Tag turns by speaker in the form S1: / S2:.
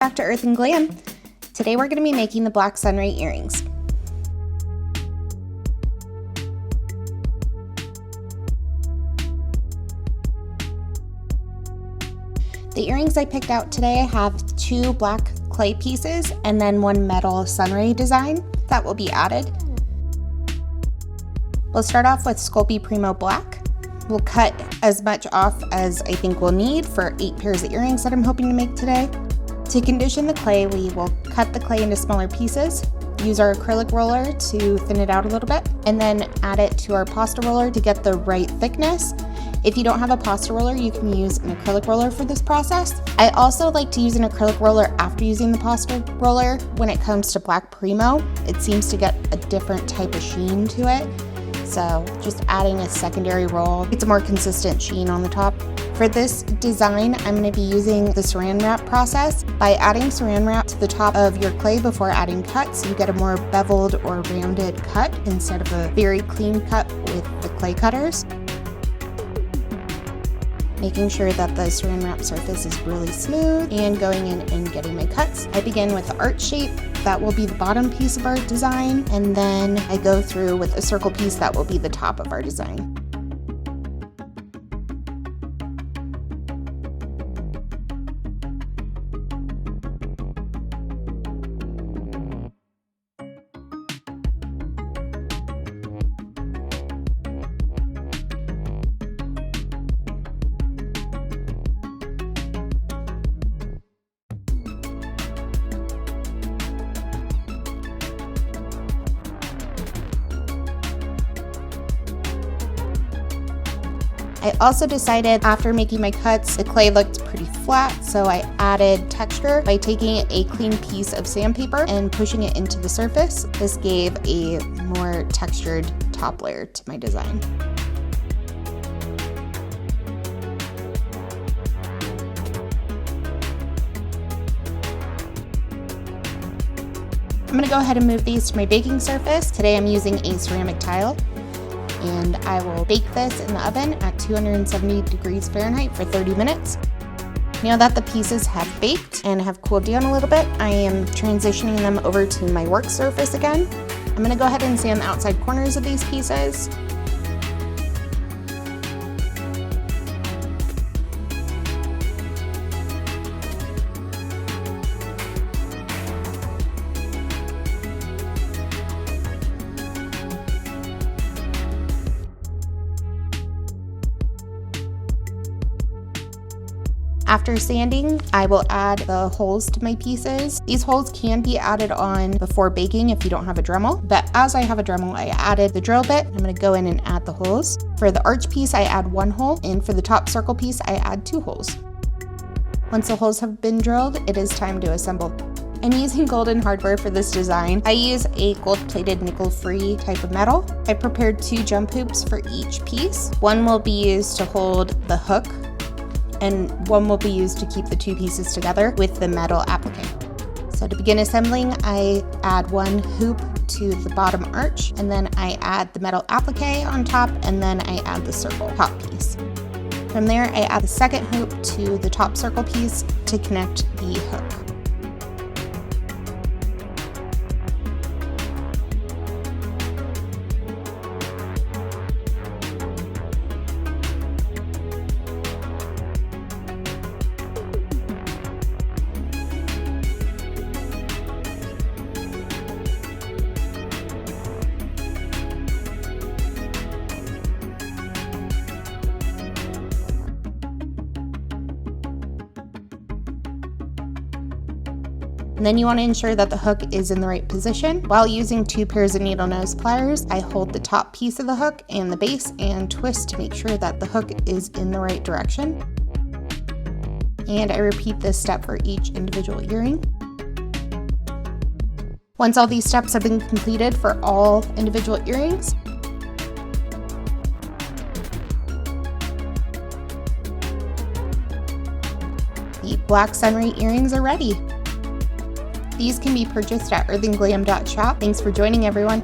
S1: Back to Earth and Glam. Today we're going to be making the Black Sunray earrings. The earrings I picked out today have 2 black clay pieces and then 1 metal sunray design that will be added. We'll start off with Sculpey Primo Black. We'll cut as much off as I think we'll need for 8 pairs of earrings that I'm hoping to make today. To condition the clay, we will cut the clay into smaller pieces, use our acrylic roller to thin it out a little bit, and then add it to our pasta roller to get the right thickness. If you don't have a pasta roller, you can use an acrylic roller for this process. I also like to use an acrylic roller after using the pasta roller. When it comes to Black Primo, it seems to get a different type of sheen to it. So just adding a secondary roll, it's a more consistent sheen on the top. For this design, I'm going to be using the saran wrap process. By adding saran wrap to the top of your clay before adding cuts, you get a more beveled or rounded cut instead of a very clean cut with the clay cutters. Making sure that the saran wrap surface is really smooth and going in and getting my cuts. I begin with the arch shape. That will be the bottom piece of our design, and then I go through with a circle piece that will be the top of our design. I also decided after making my cuts, the clay looked pretty flat, so I added texture by taking a clean piece of sandpaper and pushing it into the surface. This gave a more textured top layer to my design. I'm going to go ahead and move these to my baking surface. Today I'm using a ceramic tile. And I will bake this in the oven at 270 degrees Fahrenheit for 30 minutes. Now that the pieces have baked and have cooled down a little bit, I am transitioning them over to my work surface again. I'm going to go ahead and sand the outside corners of these pieces. After sanding, I will add the holes to my pieces. These holes can be added on before baking if you don't have a Dremel, but as I have a Dremel, I added the drill bit. I'm going to go in and add the holes. For the arch piece, I add 1 hole, and for the top circle piece, I add 2 holes. Once the holes have been drilled, it is time to assemble. I'm using golden hardware for this design. I use a gold-plated nickel-free type of metal. I prepared 2 jump hoops for each piece. One will be used to hold the hook, and one will be used to keep the 2 pieces together with the metal applique. So to begin assembling, I add 1 hoop to the bottom arch, and then I add the metal applique on top, and then I add the circle top piece. From there, I add the second hoop to the top circle piece to connect the hook. And then you want to ensure that the hook is in the right position. While using 2 pairs of needle nose pliers, I hold the top piece of the hook and the base and twist to make sure that the hook is in the right direction. And I repeat this step for each individual earring. Once all these steps have been completed for all individual earrings, the Black Sunray earrings are ready. These can be purchased at earthandglam.shop. Thanks for joining, everyone.